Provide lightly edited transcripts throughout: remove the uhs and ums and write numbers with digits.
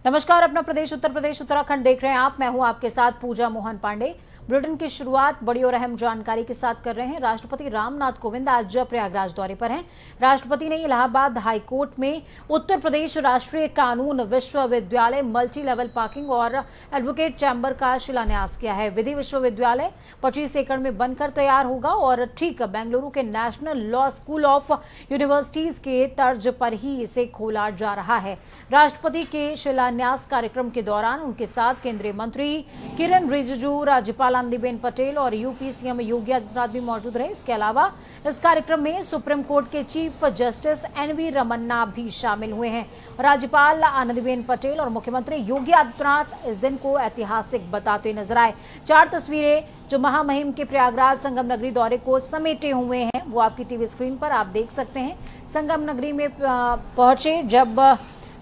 नमस्कार, अपना प्रदेश उत्तर प्रदेश उत्तराखंड देख रहे हैं आप। मैं हूं आपके साथ पूजा मोहन पांडे। बुलेटिन की शुरुआत बड़ी और अहम जानकारी के साथ कर रहे हैं। राष्ट्रपति रामनाथ कोविंद आज प्रयागराज दौरे पर हैं। राष्ट्रपति ने इलाहाबाद हाईकोर्ट में उत्तर प्रदेश राष्ट्रीय कानून विश्वविद्यालय मल्टी लेवल पार्किंग और एडवोकेट चैम्बर का शिलान्यास किया है। विधि विश्वविद्यालय 25 एकड़ में बनकर तैयार होगा और ठीक बेंगलुरु के national law school of universities के तर्ज पर ही इसे खोला जा रहा है। राष्ट्रपति के शिलान्यास कार्यक्रम के दौरान उनके साथ केंद्रीय मंत्री किरण रिजिजू, राज्यपाल आनंदीबेन पटेल और यूपी सीएम योगी आदित्यनाथ भी मौजूद रहे। इसके अलावा इस कार्यक्रम में सुप्रीम कोर्ट के चीफ जस्टिस एनवी रमन्ना भी शामिल हुए हैं। राज्यपाल आनंदीबेन पटेल और मुख्यमंत्री योगी आदित्यनाथ इस दिन को ऐतिहासिक बताते नजर आए। 4 तस्वीरें जो महामहिम के प्रयागराज संगम नगरी दौरे को समेटे हुए हैं वो आपकी टीवी स्क्रीन पर आप देख सकते हैं। संगम नगरी में पहुंचे जब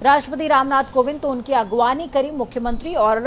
राष्ट्रपति रामनाथ कोविंद तो उनकी अगवानी करी मुख्यमंत्री और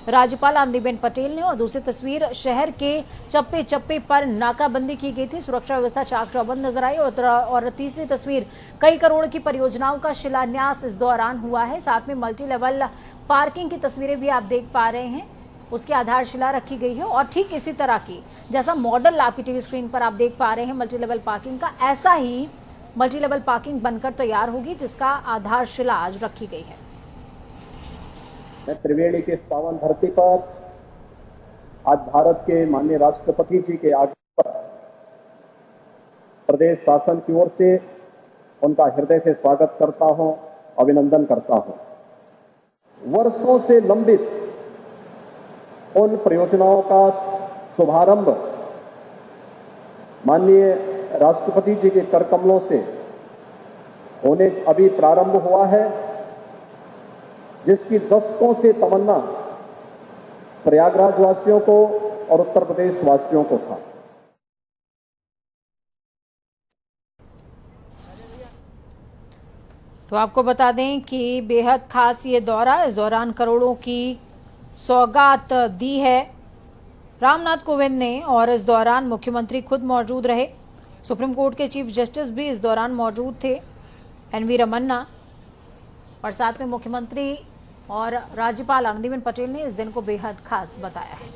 राज्यपाल आनंदीबेन पटेल ने। और दूसरी तस्वीर शहर के चप्पे चप्पे पर नाकाबंदी की गई थी, सुरक्षा व्यवस्था चाक चौबंद नजर आई। और तीसरी तस्वीर कई करोड़ की परियोजनाओं का शिलान्यास इस दौरान हुआ है। साथ में मल्टी लेवल पार्किंग की तस्वीरें भी आप देख पा रहे हैं, उसकी आधारशिला रखी गई है। और ठीक इसी तरह की जैसा मॉडल आपकी टीवी स्क्रीन पर आप देख पा रहे हैं मल्टी लेवल पार्किंग का, ऐसा ही मल्टी लेवल पार्किंग बनकर तैयार होगी जिसका आधारशिला आज रखी गई है। त्रिवेणी के पावन धरती पर आज भारत के माननीय राष्ट्रपति जी के आग्रह पर प्रदेश शासन की ओर से उनका हृदय से स्वागत करता हूं, अभिनंदन करता हूं। वर्षों से लंबित उन परियोजनाओं का शुभारंभ माननीय राष्ट्रपति जी के कर कमलों से होने अभी प्रारंभ हुआ है, जिसकी दशकों से तमन्ना प्रयागराज वासियों को और उत्तर प्रदेश वासियों को था। तो आपको बता दें कि बेहद खास ये दौरा, इस दौरान करोड़ों की सौगात दी है रामनाथ कोविंद ने और इस दौरान मुख्यमंत्री खुद मौजूद रहे। सुप्रीम कोर्ट के चीफ जस्टिस भी इस दौरान मौजूद थे, एनवी रमन्ना, और साथ में मुख्यमंत्री और राज्यपाल आनंदीबेन पटेल ने इस दिन को बेहद खास बताया है।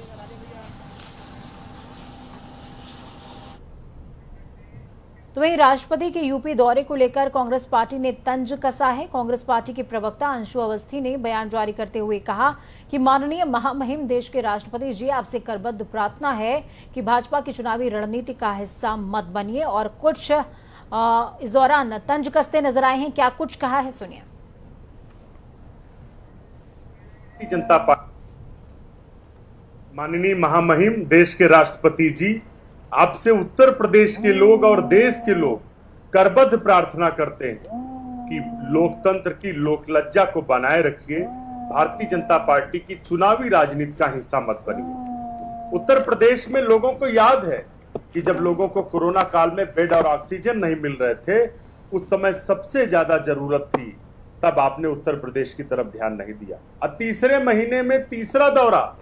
तो वहीं राष्ट्रपति के यूपी दौरे को लेकर कांग्रेस पार्टी ने तंज कसा है। कांग्रेस पार्टी के प्रवक्ता अंशु अवस्थी ने बयान जारी करते हुए कहा कि माननीय महामहिम देश के राष्ट्रपति जी, आपसे करबद्ध प्रार्थना है कि भाजपा की चुनावी रणनीति का हिस्सा मत बनिए। और कुछ इस दौरान तंज कसते नजर आए हैं, क्या कुछ कहा है सुनिए। जनता पार्टी माननीय महामहिम देश के राष्ट्रपति जी, आपसे उत्तर प्रदेश के लोग और देश के लोग करबद्ध प्रार्थना करते हैं कि लोकतंत्र की लोकलज्जा को बनाए रखिए, भारतीय जनता पार्टी की चुनावी राजनीति का हिस्सा मत बनिए। उत्तर प्रदेश में लोगों को याद है कि जब लोगों को कोरोना काल में बेड और ऑक्सीजन नहीं मिल रहे थे, उस समय सबसे ज्यादा जरूरत थी, तब आपने उत्तर प्रदेश की तरफ ध्यान नहीं दिया। और तीसरे महीने में तीसरा दौरा,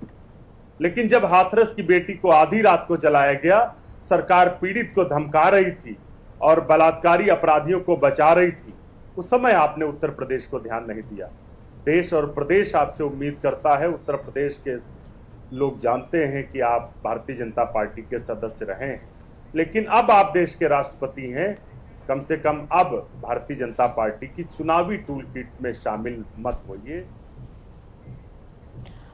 लेकिन जब हाथरस की बेटी को आधी रात को जलाया गया, सरकार पीड़ित को धमका रही थी और बलात्कारी अपराधियों को बचा रही थी, उस समय आपने उत्तर प्रदेश को ध्यान नहीं दिया। देश और प्रदेश आपसे उम्मीद करता है, उत्तर प्रदेश के लोग जानते हैं कि आप भारतीय जनता पार्टी के सदस्य रहे हैं, लेकिन अब आप देश के राष्ट्रपति हैं, कम से कम अब भारतीय जनता पार्टी की चुनावी टूल किट में शामिल मत होइए।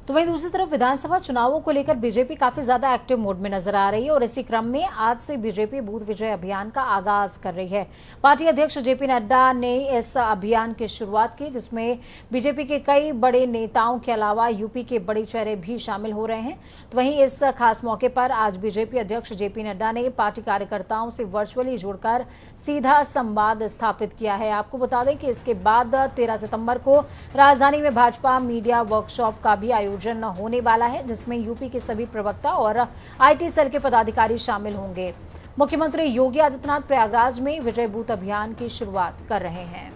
तो वहीं दूसरी तरफ विधानसभा चुनावों को लेकर बीजेपी काफी ज्यादा एक्टिव मोड में नजर आ रही है और इसी क्रम में आज से बीजेपी बूथ विजय अभियान का आगाज कर रही है। पार्टी अध्यक्ष जेपी नड्डा ने इस अभियान की शुरुआत की, जिसमें बीजेपी के कई बड़े नेताओं के अलावा यूपी के बड़े चेहरे भी शामिल हो रहे हैं। तो वहीं इस खास मौके पर आज बीजेपी अध्यक्ष जेपी नड्डा ने पार्टी कार्यकर्ताओं से वर्चुअली जुड़कर सीधा संवाद स्थापित किया है। आपको बता दें कि इसके बाद 13 सितंबर को राजधानी में भाजपा मीडिया वर्कशॉप का भी आयोजन होने वाला है, जिसमें यूपी के सभी प्रवक्ता और आईटी सेल के पदाधिकारी शामिल होंगे। मुख्यमंत्री योगी आदित्यनाथ प्रयागराज में विजय बूथ अभियान की शुरुआत कर रहे हैं।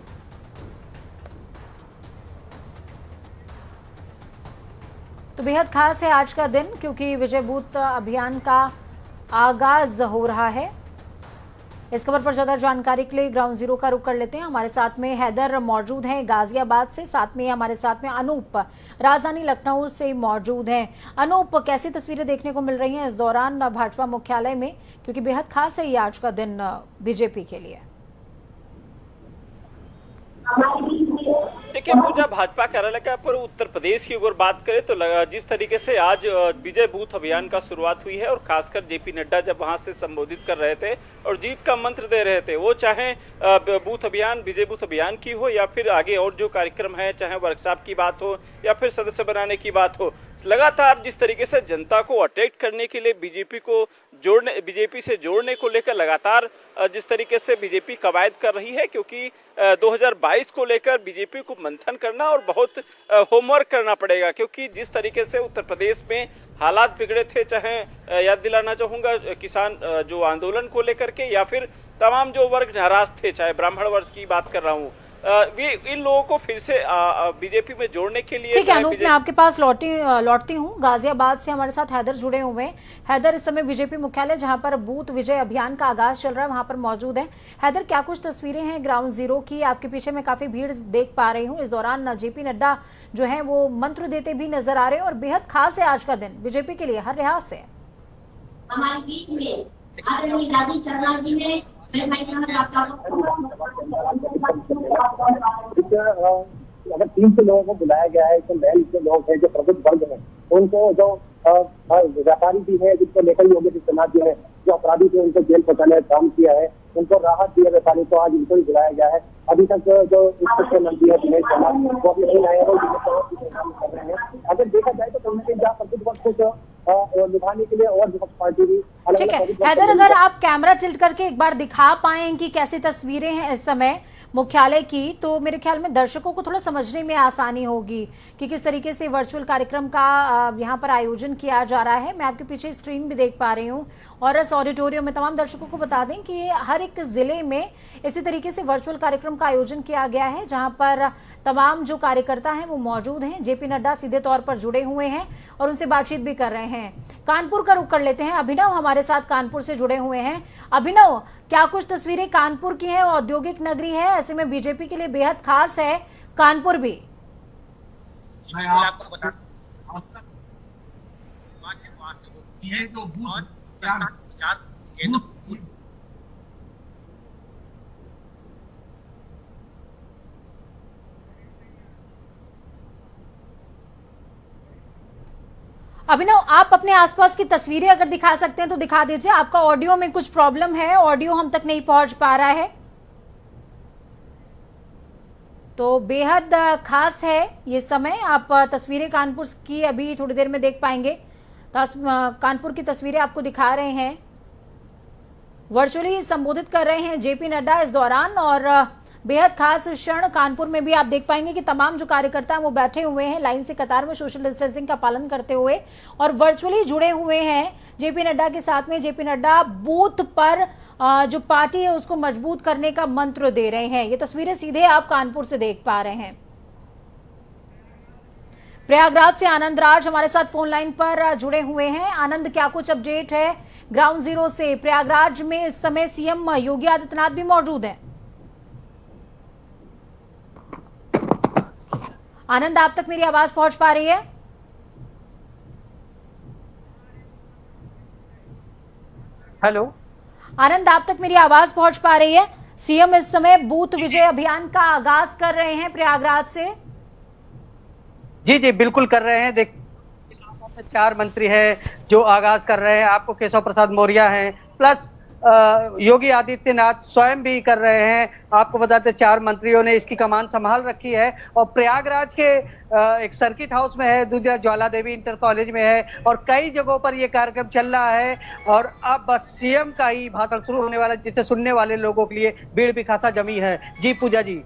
तो बेहद खास है आज का दिन, क्योंकि विजय बूथ अभियान का आगाज हो रहा है इस खबर पर ज्यादा जानकारी के लिए ग्राउंड जीरो का रुख कर लेते हैं। हमारे साथ में हैदर मौजूद हैं गाजियाबाद से, साथ में हमारे साथ में अनूप राजधानी लखनऊ से मौजूद हैं। अनूप, कैसी तस्वीरें देखने को मिल रही हैं इस दौरान भाजपा मुख्यालय में, क्योंकि बेहद खास है ये आज का दिन बीजेपी के लिए? देखिए पूजा, भाजपा कार्यालय का पर उत्तर प्रदेश की अगर बात करें तो जिस तरीके से आज विजय बूथ अभियान का शुरुआत हुई है और खासकर जेपी नड्डा जब वहां से संबोधित कर रहे थे और जीत का मंत्र दे रहे थे, वो चाहे बूथ अभियान, विजय बूथ अभियान की हो या फिर आगे और जो कार्यक्रम है, चाहे वर्कशॉप की बात हो या फिर सदस्य बनाने की बात हो, लगातार जिस तरीके से जनता को अट्रैक्ट करने के लिए बीजेपी से जोड़ने को लेकर लगातार जिस तरीके से बीजेपी कवायद कर रही है, क्योंकि 2022 को लेकर बीजेपी को मंथन करना और बहुत होमवर्क करना पड़ेगा, क्योंकि जिस तरीके से उत्तर प्रदेश में हालात बिगड़े थे, चाहे याद दिलाना चाहूंगा किसान जो आंदोलन को लेकर के या फिर तमाम जो वर्ग नाराज थे, चाहे ब्राह्मण वर्ग की बात कर रहा हूँ, इन लोगों को फिर से बीजेपी में जोड़ने के लिए। ठीक है अनूप, मैं आपके पास लौटती हूँ। गाजियाबाद से हमारे साथ हैदर जुड़े हुए हैं। हैदर, इस समय बीजेपी मुख्यालय जहां पर बूथ विजय अभियान का आगाज चल रहा है वहां पर मौजूद है। हैदर, क्या कुछ तस्वीरें हैं ग्राउंड जीरो की? आपके पीछे में काफी भीड़ देख पा रही हूँ। इस दौरान जेपी नड्डा जो है वो मंत्र देते भी नजर आ रहे हैं और बेहद खास है आज का दिन बीजेपी के लिए हर लिहाज से। हमारे बीच में आदरणीय राजीव शर्मा जी ने अगर 300 लोगों को बुलाया गया है, तो महल के लोग हैं जो प्रबुद्ध वर्ग हैं, उनको जो व्यापारी भी है, जिनको लेकर योगी आदित्यनाथ जी ने जो अपराधी थे उनको जेल पहुंचाने का काम किया है, उनको राहत दिया व्यापारी को, आज इनको ही बुलाया गया है। अभी तक जो इंस्पेक्टर मंत्री है दिनेश शर्मा वो अभी नहीं आए कर रहे हैं। अगर देखा जाए तो कहीं जहाँ प्रबुद्ध वर्ग को निभाने के लिए और विपक्ष पार्टी भी ठीक है। हैदर, अगर आप कैमरा टिल्ट करके एक बार दिखा पाएं कि कैसी तस्वीरें हैं इस समय मुख्यालय की, तो मेरे ख्याल में दर्शकों को थोड़ा समझने में आसानी होगी कि किस तरीके से वर्चुअल कार्यक्रम का यहाँ पर आयोजन किया जा रहा है। मैं आपके पीछे स्क्रीन भी देख पा रही हूँ और इस ऑडिटोरियम में तमाम दर्शकों को बता दें कि हर एक जिले में इसी तरीके से वर्चुअल कार्यक्रम का आयोजन किया गया है, जहां पर तमाम जो कार्यकर्ता हैं वो मौजूद हैं। जेपी नड्डा सीधे तौर पर जुड़े हुए हैं और उनसे बातचीत भी कर रहे हैं। कानपुर का रुख कर लेते हैं। अभिनव हमारे साथ कानपुर से जुड़े हुए हैं। अभिनव, क्या कुछ तस्वीरें कानपुर की हैं? औद्योगिक नगरी है, ऐसे में बीजेपी के लिए बेहद खास है कानपुर भी। मैं आपको बता अभिनव, आप अपने आसपास की तस्वीरें अगर दिखा सकते हैं तो दिखा दीजिए। आपका ऑडियो में कुछ प्रॉब्लम है, ऑडियो हम तक नहीं पहुंच पा रहा है। तो बेहद खास है ये समय। आप तस्वीरें कानपुर की अभी थोड़ी देर में देख पाएंगे। कानपुर की तस्वीरें आपको दिखा रहे हैं। वर्चुअली संबोधित कर रहे हैं जेपी नड्डा इस दौरान और बेहद खास क्षण कानपुर में भी आप देख पाएंगे कि तमाम जो कार्यकर्ता हैं वो बैठे हुए हैं लाइन से कतार में, सोशल डिस्टेंसिंग का पालन करते हुए और वर्चुअली जुड़े हुए हैं जेपी नड्डा के साथ में। जेपी नड्डा बूथ पर जो पार्टी है उसको मजबूत करने का मंत्र दे रहे हैं। ये तस्वीरें सीधे आप कानपुर से देख पा रहे हैं। प्रयागराज से आनंद राज हमारे साथ फोन लाइन पर जुड़े हुए हैं। आनंद, क्या कुछ अपडेट है ग्राउंड जीरो से? प्रयागराज में इस समय सीएम योगी आदित्यनाथ भी मौजूद हैं। आनंद, आप तक मेरी आवाज पहुंच पा रही है? हेलो आनंद, आप तक मेरी आवाज पहुंच पा रही है? सीएम इस समय बूथ विजय अभियान का आगाज कर रहे हैं प्रयागराज से। जी जी बिल्कुल कर रहे हैं। देख, 4 मंत्री हैं जो आगाज कर रहे हैं। आपको केशव प्रसाद मौर्य हैं, प्लस योगी आदित्यनाथ स्वयं भी कर रहे हैं। आपको बताते 4 मंत्रियों ने इसकी कमान संभाल रखी है और प्रयागराज के एक सर्किट हाउस में है, दूसरा ज्वाला देवी इंटर कॉलेज में है और कई जगहों पर यह कार्यक्रम चल रहा है। और अब बस सीएम का ही भाषण शुरू होने वाला, जिसे सुनने वाले लोगों के लिए भीड़ भी खासा जमी है। जी पूजा जी।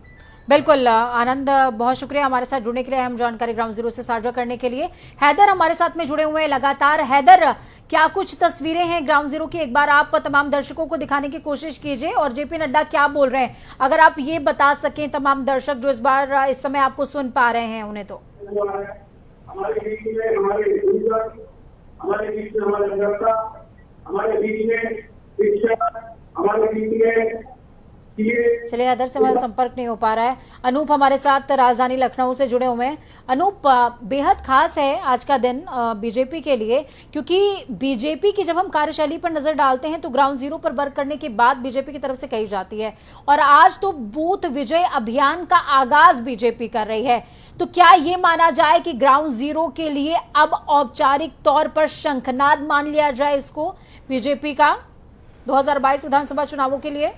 बिल्कुल आनंद, बहुत शुक्रिया हमारे साथ जुड़ने के लिए, हम जानकारी ग्राउंड जीरो से साझा करने के लिए। हैदर हमारे साथ में जुड़े हुए हैं लगातार। हैदर, क्या कुछ तस्वीरें हैं ग्राउंड जीरो की? एक बार आप तमाम दर्शकों को दिखाने की कोशिश कीजिए और जेपी नड्डा क्या बोल रहे हैं, अगर आप ये बता सकें तमाम दर्शक जो इस समय आपको सुन पा रहे हैं उन्हें। तो हमारे बीच में हमारे बीच में शिक्षक, हमारे बीच में ये चलिए, अदर से हमारा संपर्क नहीं हो पा रहा है। अनूप हमारे साथ राजधानी लखनऊ से जुड़े हुए हैं। अनूप, बेहद खास है आज का दिन बीजेपी के लिए, क्योंकि बीजेपी की जब हम कार्यशैली पर नजर डालते हैं तो ग्राउंड जीरो पर वर्क करने की बात बीजेपी की तरफ से कही जाती है, और आज तो बूथ विजय अभियान का आगाज बीजेपी कर रही है। तो क्या ये माना जाए कि ग्राउंड जीरो के लिए अब औपचारिक तौर पर शंखनाद मान लिया जाए इसको बीजेपी का 2022 विधानसभा चुनावों के लिए?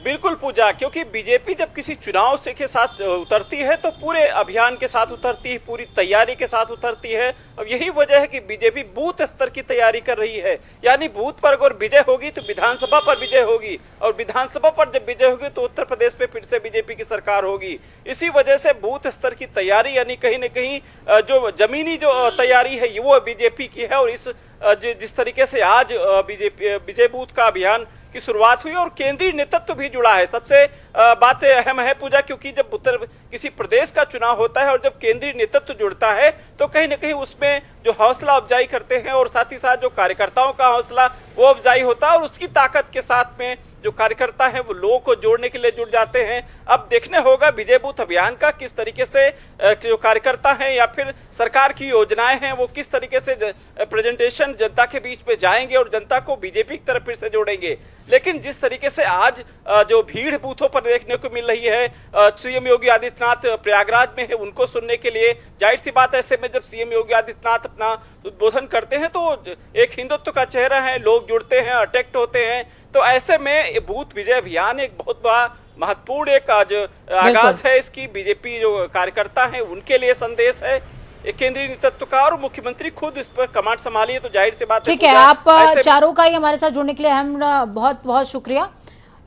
बिल्कुल पूजा, क्योंकि बीजेपी जब किसी चुनाव से के साथ उतरती है तो पूरे अभियान के साथ उतरती है, पूरी तैयारी के साथ उतरती है। अब यही वजह है कि बीजेपी बूथ स्तर की तैयारी कर रही है, यानी बूथ पर अगर विजय होगी तो विधानसभा पर विजय होगी, और विधानसभा पर जब विजय होगी तो उत्तर प्रदेश में फिर से बीजेपी की सरकार होगी। इसी वजह से बूथ स्तर की तैयारी, यानी कहीं न कहीं जो जमीनी जो तैयारी है वो बीजेपी की है। और इस जिस तरीके से आज बीजेपी विजय बूथ का अभियान की शुरुआत हुई और केंद्रीय नेतृत्व भी जुड़ा है, सबसे बात अहम है पूजा, क्योंकि जब किसी प्रदेश का चुनाव होता है और जब केंद्रीय नेतृत्व जुड़ता है तो कहीं न कहीं उसमें जो हौसला अफजाई करते हैं और साथ ही साथ जो कार्यकर्ताओं का हौसला वो अफजाई होता है, और उसकी ताकत के साथ में जो कार्यकर्ता है वो लोगों को जोड़ने के लिए जुड़ जाते हैं। अब देखने होगा विजय बूथ अभियान का किस तरीके से जो कार्यकर्ता हैं या फिर सरकार की योजनाएं हैं वो किस तरीके से प्रेजेंटेशन जनता के बीच में जाएंगे और जनता को बीजेपी की तरफ फिर से जोड़ेंगे। लेकिन जिस तरीके से आज जो भीड़ बूथों पर देखने को मिल रही है, सीएम योगी आदित्यनाथ प्रयागराज में है, उनको सुनने के लिए, जाहिर सी बात ऐसे में जब सीएम योगी आदित्यनाथ अपना उद्बोधन करते हैं तो एक हिंदुत्व का चेहरा है, लोग जुड़ते हैं, अट्रैक्ट होते हैं। तो ऐसे में बूथ विजय अभियान एक बहुत बड़ा महत्वपूर्ण एक आज आगाज है इसकी। बीजेपी जो कार्यकर्ता हैं उनके लिए संदेश है एक केंद्रीय नेतृत्व का, और मुख्यमंत्री खुद इस पर कमांड संभालिए तो जाहिर सी बात ठीक है। आप चारों का ही हमारे साथ जुड़ने के लिए बहुत बहुत शुक्रिया।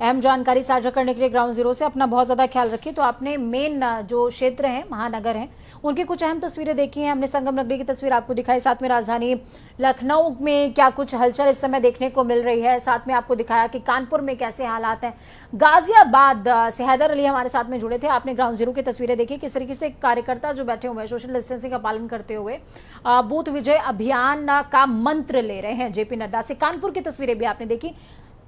अहम जानकारी साझा करने के लिए ग्राउंड जीरो से। अपना बहुत ज्यादा ख्याल रखिए। तो आपने मेन जो क्षेत्र हैं, महानगर हैं, उनकी कुछ अहम तस्वीरें देखी हैं, हमने संगम नगरी की तस्वीर आपको दिखाई, साथ में राजधानी लखनऊ में क्या कुछ हलचल इस समय देखने को मिल रही है, साथ में आपको दिखाया कि कानपुर में कैसे हालात हैं। गाजियाबाद से हैदर अली हमारे साथ में जुड़े थे, आपने ग्राउंड जीरो की तस्वीरें देखी, किस तरीके से कार्यकर्ता जो बैठे हुए हैं सोशल डिस्टेंसिंग का पालन करते हुए बूथ विजय अभियान का मंत्र ले रहे हैं जेपी नड्डा से। कानपुर की तस्वीरें भी आपने देखी,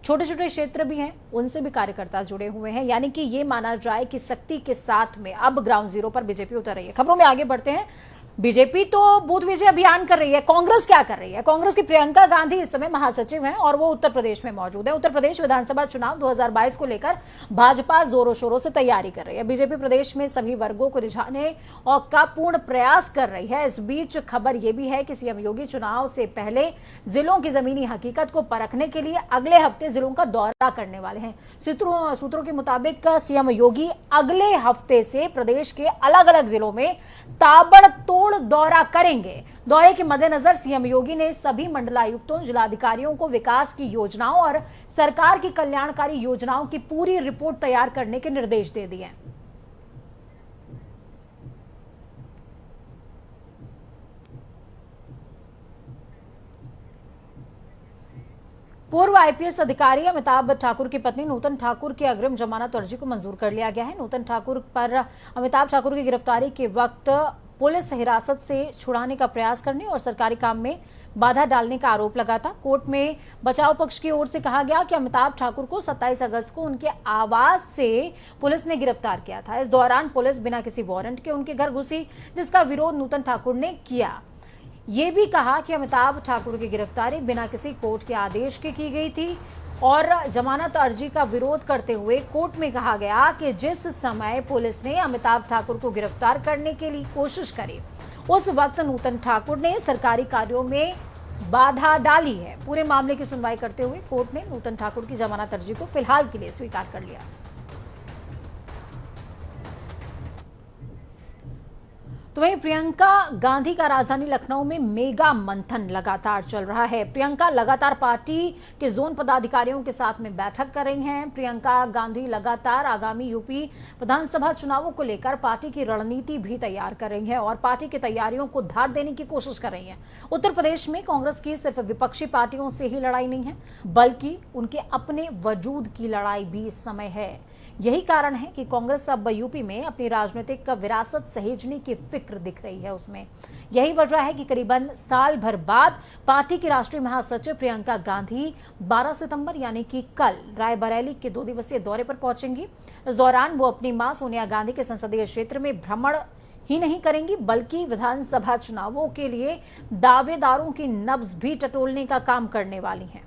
छोटे छोटे क्षेत्र भी हैं, उनसे भी कार्यकर्ता जुड़े हुए हैं, यानी कि ये माना जाए कि शक्ति के साथ में अब ग्राउंड जीरो पर बीजेपी उतर रही है। खबरों में आगे बढ़ते हैं। बीजेपी तो बूथ विजय अभियान कर रही है, कांग्रेस क्या कर रही है? कांग्रेस की प्रियंका गांधी इस समय महासचिव हैं और वो उत्तर प्रदेश में मौजूद है। उत्तर प्रदेश विधानसभा चुनाव 2022 को लेकर भाजपा जोरों शोरों से तैयारी कर रही है। बीजेपी प्रदेश में सभी वर्गों को रिझाने और का पूर्ण प्रयास कर रही है। इस बीच खबर यह भी है कि सीएम योगी चुनाव से पहले जिलों की जमीनी हकीकत को परखने के लिए अगले हफ्ते जिलों का दौरा करने वाले हैं। सूत्रों के मुताबिक सीएम योगी अगले हफ्ते से प्रदेश के अलग अलग जिलों में ताबड़तोड़ दौरा करेंगे। दौरे के मद्देनजर सीएम योगी ने सभी मंडलायुक्तों, जिलाधिकारियों को विकास की योजनाओं और सरकार की कल्याणकारी योजनाओं की पूरी रिपोर्ट तैयार करने के निर्देश दे दिए हैं। पूर्व आईपीएस अधिकारी अमिताभ ठाकुर की पत्नी नूतन ठाकुर की अग्रिम जमानत अर्जी को मंजूर कर लिया गया है। नूतन ठाकुर पर अमिताभ ठाकुर की गिरफ्तारी के वक्त पुलिस हिरासत से छुड़ाने का प्रयास करने और सरकारी काम में बाधा डालने का आरोप लगा था। कोर्ट में बचाव पक्ष की ओर से कहा गया कि अमिताभ ठाकुर को 27 अगस्त को उनके आवास से पुलिस ने गिरफ्तार किया था। इस दौरान पुलिस बिना किसी वारंट के उनके घर घुसी, जिसका विरोध नूतन ठाकुर ने किया। ये भी कहा कि अमिताभ ठाकुर की गिरफ्तारी बिना किसी कोर्ट के आदेश की गई थी और जमानत अर्जी का विरोध करते हुए कोर्ट में कहा गया कि जिस समय पुलिस ने अमिताभ ठाकुर को गिरफ्तार करने के लिए कोशिश करी, उस वक्त नूतन ठाकुर ने सरकारी कार्यों में बाधा डाली है। पूरे मामले की सुनवाई करते हुए कोर्ट ने नूतन ठाकुर की जमानत अर्जी को फिलहाल के लिए स्वीकार कर लिया। तो वहीं प्रियंका गांधी का राजधानी लखनऊ में मेगा मंथन लगातार चल रहा है। प्रियंका लगातार पार्टी के जोन पदाधिकारियों के साथ में बैठक कर रही हैं। प्रियंका गांधी लगातार आगामी यूपी विधानसभा चुनावों को लेकर पार्टी की रणनीति भी तैयार कर रही हैं और पार्टी की तैयारियों को धार देने की कोशिश कर रही हैं। उत्तर प्रदेश में कांग्रेस की सिर्फ विपक्षी पार्टियों से ही लड़ाई नहीं है, बल्कि उनके अपने वजूद की लड़ाई भी इस समय है। यही कारण है कि कांग्रेस अब यूपी में अपनी राजनीतिक विरासत सहेजने की फिक्र फिक्र दिख रही है उसमें। यही वजह है कि करीबन साल भर बाद पार्टी की राष्ट्रीय महासचिव प्रियंका गांधी 12 सितंबर यानी कि कल रायबरेली के 2 दिवसीय दौरे पर पहुंचेंगी। इस दौरान वो अपनी मां सोनिया गांधी के संसदीय क्षेत्र में भ्रमण ही नहीं करेंगी बल्कि विधानसभा चुनावों के लिए दावेदारों की नब्ज भी टटोलने का काम करने वाली हैं।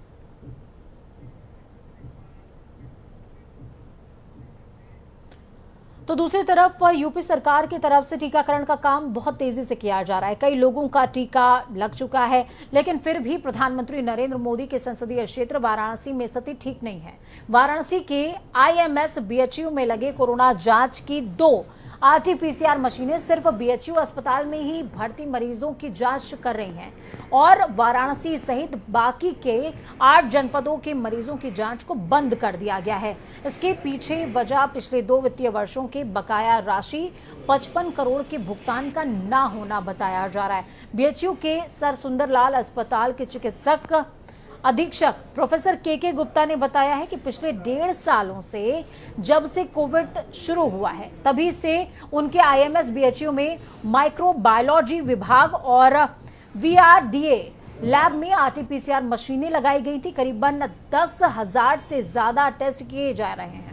तो दूसरी तरफ यूपी सरकार की तरफ से टीकाकरण का काम बहुत तेजी से किया जा रहा है। कई लोगों का टीका लग चुका है, लेकिन फिर भी प्रधानमंत्री नरेंद्र मोदी के संसदीय क्षेत्र वाराणसी में स्थिति ठीक नहीं है। वाराणसी के IMS BHU में लगे कोरोना जांच की 2 RT-PCR मशीनें सिर्फ BHU अस्पताल में ही भर्ती मरीजों की जांच कर रही हैं और वाराणसी सहित बाकी के 8 जनपदों के मरीजों की जांच को बंद कर दिया गया है। इसके पीछे वजह पिछले 2 वित्तीय वर्षों के बकाया राशि 55 करोड़ के भुगतान का ना होना बताया जा रहा है। BHU के सर सुंदरलाल अस्पताल के चिकित्सक अधीक्षक प्रोफेसर के गुप्ता ने बताया है कि पिछले 1.5 सालों से जब से कोविड शुरू हुआ है तभी से उनके IMS BHU में माइक्रोबायोलॉजी विभाग और VRDA लैब में RT-PCR मशीनें लगाई गई थी। करीबन 10,000 से ज्यादा टेस्ट किए जा रहे हैं।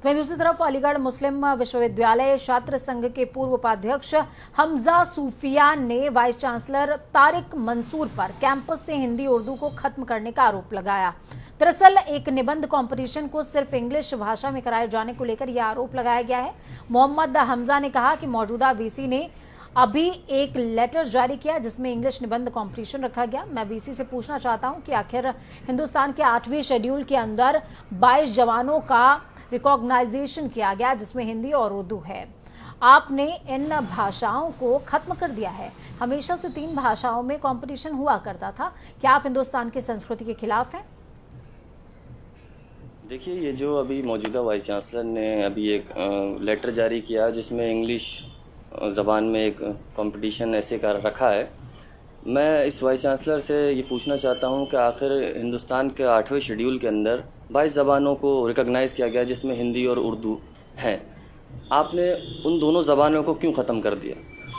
वहीं दूसरी तरफ अलीगढ़ मुस्लिम विश्वविद्यालय छात्र संघ के पूर्व उपाध्यक्ष हमजा सूफियान ने वाइस चांसलर तारिक मंसूर पर कैंपस से हिंदी उर्दू को खत्म करने का आरोप लगाया। दरअसल एक निबंध कंपटीशन को सिर्फ इंग्लिश भाषा में कराए जाने को लेकर यह आरोप लगाया गया है। मोहम्मद हमजा ने कहा कि मौजूदा VC ने अभी एक लेटर जारी किया जिसमें इंग्लिश निबंध कंपटीशन रखा गया। मैं VC से पूछना चाहता हूं कि आखिर हिंदुस्तान के 8वें शेड्यूल के अंदर 22 जवानों का रिकॉग्नाइजेशन किया गया जिसमें हिंदी और उर्दू है। आपने इन भाषाओं को खत्म कर दिया है। हमेशा से 3 भाषाओं में कंपटीशन हुआ करता था। क्या आप हिंदुस्तान की संस्कृति के खिलाफ हैं? देखिए, ये जो अभी मौजूदा वाइस चांसलर ने अभी एक लेटर जारी किया जिसमें इंग्लिश ज़बान में एक कंपटीशन ऐसे कर रखा है, मैं इस वाइस चांसलर से ये पूछना चाहता हूँ कि आखिर हिंदुस्तान के 8वें शेड्यूल के अंदर 22 ज़बानों को रिकॉग्नाइज़ किया गया जिसमें हिंदी और उर्दू हैं। आपने उन दोनों ज़बानों को क्यों ख़त्म कर दिया?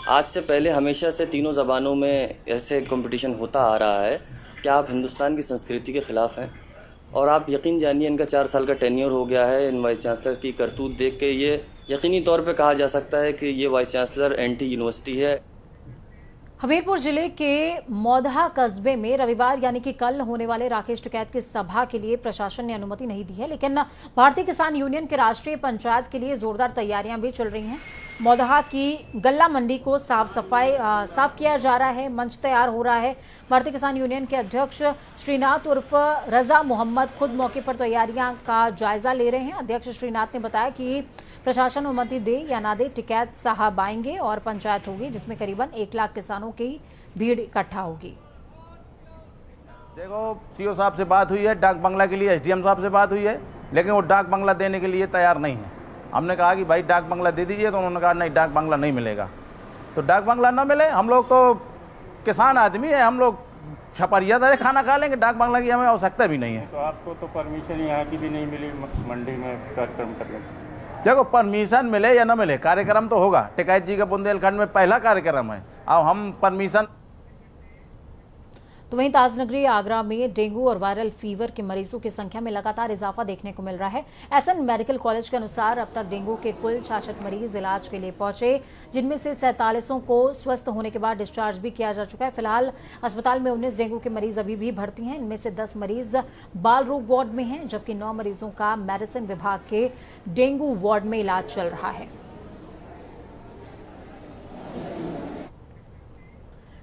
आज से पहले हमेशा से तीनों ज़बानों में ऐसे कंपटीशन होता आ रहा है। क्या आप हिंदुस्तान की संस्कृति के ख़िलाफ़ हैं? और आप यकीन जानिए, इनका 4 साल का टेन्योर हो गया है। इन वाइस चांसलर की करतूत देख के ये यकीनी तौर पे कहा जा सकता है कि ये वाइस चांसलर एंटी यूनिवर्सिटी है। हमीरपुर जिले के मौधा कस्बे में रविवार यानी कि कल होने वाले राकेश टिकैत की सभा के लिए प्रशासन ने अनुमति नहीं दी है, लेकिन भारतीय किसान यूनियन के राष्ट्रीय पंचायत के लिए जोरदार तैयारियां भी चल रही हैं। मौधा की गल्ला मंडी को साफ किया जा रहा है, मंच तैयार हो रहा है। भारतीय किसान यूनियन के अध्यक्ष श्रीनाथ उर्फ रजा मोहम्मद खुद मौके पर तैयारियां का जायजा ले रहे हैं। अध्यक्ष श्रीनाथ ने बताया कि प्रशासन अनुमति दे या ना दे, टिकैत साहब आएंगे और पंचायत होगी जिसमें करीबन 1 लाख किसानों की भीड़ इकट्ठा होगी। देखो, सीओ साहब से बात हुई है, डाक बंगला के लिए SDM साहब से बात हुई है, लेकिन वो डाक बंगला देने के लिए तैयार नहीं है। हमने कहा कि भाई डाक बंगला दे दीजिए, तो उन्होंने कहा नहीं, डाक बंगला नहीं मिलेगा। तो डाक बंगला ना मिले, हम लोग तो किसान आदमी है, हम लोग छपरिया तरह खाना खा लेंगे, डाक बंगला की हमें आवश्यकता भी नहीं है। तो आपको तो परमिशन यहाँ की भी नहीं मिली मंडी में कार्यक्रम करने की? देखो, परमिशन मिले या ना मिले, कार्यक्रम तो होगा। टिकैत जी का बुंदेलखंड में पहला कार्यक्रम है। अब हम परमिशन। तो वहीं ताजनगरी आगरा में डेंगू और वायरल फीवर के मरीजों की संख्या में लगातार इजाफा देखने को मिल रहा है। SN मेडिकल कॉलेज के अनुसार अब तक डेंगू के कुल 66 मरीज इलाज के लिए पहुंचे, जिनमें से 47 को स्वस्थ होने के बाद डिस्चार्ज भी किया जा चुका है। फिलहाल अस्पताल में 19 डेंगू के मरीज अभी भी भर्ती हैं। इनमें से 10 मरीज बाल रोग वार्ड में हैं, जबकि 9 मरीजों का मेडिसिन विभाग के डेंगू वार्ड में इलाज चल रहा है।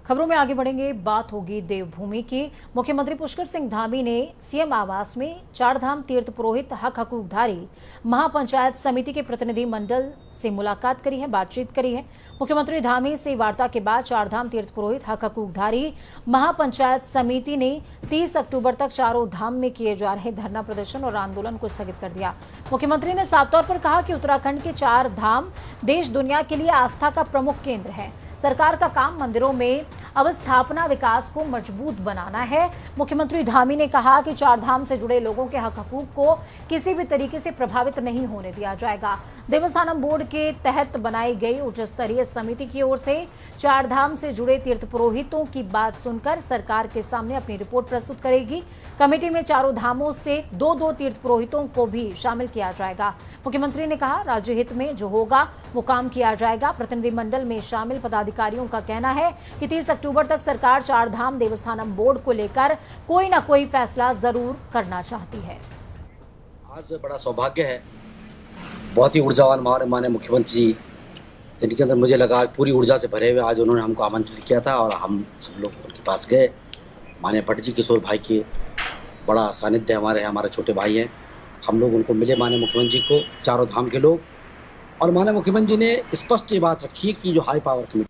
खबरों में आगे बढ़ेंगे, बात होगी देवभूमि की। मुख्यमंत्री पुष्कर सिंह धामी ने CM आवास में चारधाम तीर्थ पुरोहित हक हकूकधारी महापंचायत समिति के प्रतिनिधि मंडल से मुलाकात करी है, बातचीत करी है। मुख्यमंत्री धामी से वार्ता के बाद चारधाम तीर्थ पुरोहित हक हकूकधारी महापंचायत समिति ने 30 अक्टूबर तक चारों धाम में किए जा रहे धरना प्रदर्शन और आंदोलन को स्थगित कर दिया। मुख्यमंत्री ने साफ तौर पर कहा कि उत्तराखंड के 4 धाम देश दुनिया के लिए आस्था का प्रमुख केंद्र है। सरकार का काम मंदिरों में अब स्थापना विकास को मजबूत बनाना है। मुख्यमंत्री धामी ने कहा कि चारधाम से जुड़े लोगों के हक हकूक को किसी भी तरीके से प्रभावित नहीं होने दिया जाएगा। देवस्थानम बोर्ड के तहत बनाई गई उच्च स्तरीय समिति की ओर से चारधाम से जुड़े तीर्थ पुरोहितों की बात सुनकर सरकार के सामने अपनी रिपोर्ट प्रस्तुत करेगी। कमेटी में चारों धामों से 2-2 तीर्थ पुरोहितों को भी शामिल किया जाएगा। मुख्यमंत्री ने कहा, राज्य हित में जो होगा वो काम किया जाएगा। प्रतिनिधिमंडल में शामिल पदाधिकारियों का कहना है कि 30 अक्टूबर तक सरकार चारधाम देवस्थानम बोर्ड को लेकर कोई न कोई फैसला जरूर करना चाहती है। आज बड़ा सौभाग्य है, बहुत ही ऊर्जावान माननीय मुख्यमंत्री जी, जिनके अंदर मुझे लगा पूरी ऊर्जा से भरे हुए आज उन्होंने हमको आमंत्रित किया था और हम सब लोग उनके पास गए। माननीय भट्ट जी किशोर भाई के बड़ा सानिध्य हमारे छोटे भाई हैं। हम लोग उनको मिले माननीय मुख्यमंत्री जी को, चारों धाम के लोग, और माननीय मुख्यमंत्री जी ने स्पष्ट ये बात रखी कि जो हाई पावर कमेटी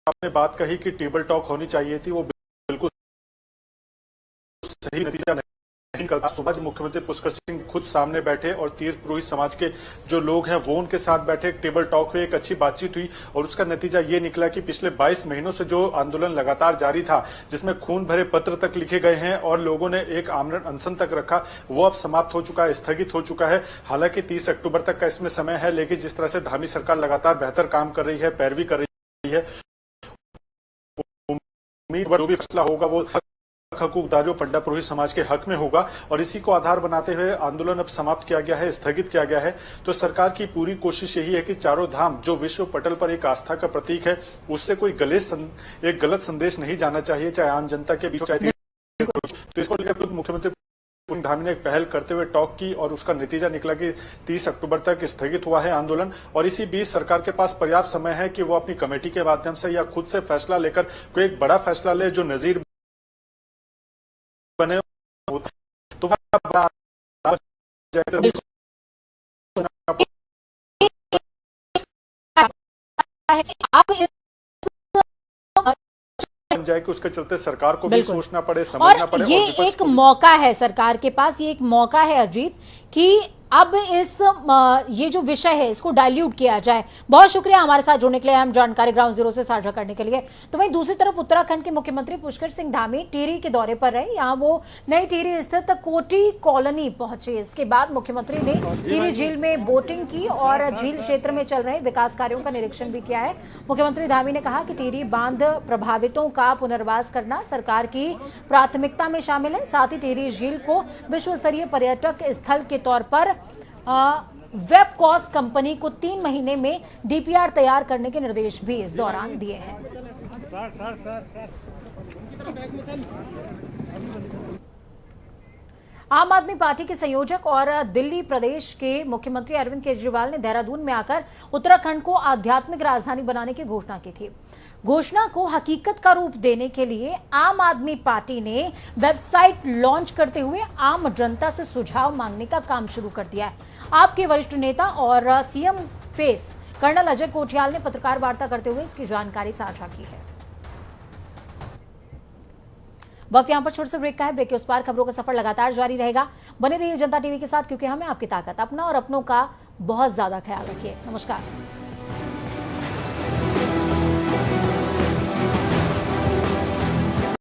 आपने बात कही कि टेबल टॉक होनी चाहिए थी, वो बिल्कुल सही नतीजा नहीं कर। सुबह जी मुख्यमंत्री पुष्कर सिंह खुद सामने बैठे और तीर्थ पुरोहित समाज के जो लोग हैं वो उनके साथ बैठे, एक टेबल टॉक हुई, एक अच्छी बातचीत हुई और उसका नतीजा ये निकला कि पिछले 22 महीनों से जो आंदोलन लगातार जारी था, जिसमें खून भरे पत्र तक लिखे गए हैं और लोगों ने एक आमरण अनशन तक रखा, वो अब समाप्त हो चुका है, स्थगित हो चुका है। हालांकि 30 अक्टूबर तक का इसमें समय है, लेकिन जिस तरह से धामी सरकार लगातार बेहतर काम कर रही है, पैरवी कर रही है, जो भी फैसला होगा वो हकूकदारियों पंडा पुरोहित समाज के हक में होगा और इसी को आधार बनाते हुए आंदोलन अब समाप्त किया गया है, स्थगित किया गया है। तो सरकार की पूरी कोशिश यही है कि चारों धाम जो विश्व पटल पर एक आस्था का प्रतीक है, उससे कोई एक गलत संदेश नहीं जाना चाहिए, चाहे आम जनता के बीच, चाहे तो इसको लेकर खुद मुख्यमंत्री धामी ने एक पहल करते हुए टॉक की और उसका नतीजा निकला कि 30 अक्टूबर तक स्थगित हुआ है आंदोलन। और इसी बीच सरकार के पास पर्याप्त समय है कि वो अपनी कमेटी के माध्यम से या खुद से फैसला लेकर कोई एक बड़ा फैसला ले जो नजीर बने। तो आप बन जाए कि उसके चलते सरकार को भी सोचना पड़े, समझना पड़े। और ये एक मौका है सरकार के पास, ये एक मौका है अजीत कि अब ये जो विषय है इसको डाइल्यूट किया जाए। बहुत शुक्रिया हमारे साथ जुड़ने के लिए, हम जानकारी ग्राउंड जीरो से साझा करने के लिए। तो वहीं दूसरी तरफ उत्तराखंड के मुख्यमंत्री पुष्कर सिंह धामी टिहरी के दौरे पर रहे। यहाँ वो नई टिहरी स्थित कोटी कॉलोनी पहुंचे। इसके बाद मुख्यमंत्री ने टिहरी झील में बोटिंग की और झील क्षेत्र में चल रहे विकास कार्यों का निरीक्षण भी किया है। मुख्यमंत्री धामी ने कहा कि टिहरी बांध प्रभावितों का पुनर्वास करना सरकार की प्राथमिकता में शामिल है। साथ ही टिहरी झील को विश्व स्तरीय पर्यटक स्थल के तौर पर वेबकॉस कंपनी को 3 महीने में डीपीआर तैयार करने के निर्देश भी इस दौरान दिए हैं। आम आदमी पार्टी के संयोजक और दिल्ली प्रदेश के मुख्यमंत्री अरविंद केजरीवाल ने देहरादून में आकर उत्तराखंड को आध्यात्मिक राजधानी बनाने की घोषणा की थी। घोषणा को हकीकत का रूप देने के लिए आम आदमी पार्टी ने वेबसाइट लॉन्च करते हुए आम जनता से सुझाव मांगने का काम शुरू कर दिया है। आपके वरिष्ठ नेता और CM face colonel Ajay Kothiyal ने पत्रकार वार्ता करते हुए इसकी जानकारी साझा की है। वक्त यहां पर छोटे से ब्रेक का है। ब्रेक के उस पार खबरों का सफर लगातार जारी रहेगा। बने रहिए जनता टीवी के साथ, क्योंकि हमें आपकी ताकत, अपना और अपनों का बहुत ज्यादा ख्याल रखिए। नमस्कार।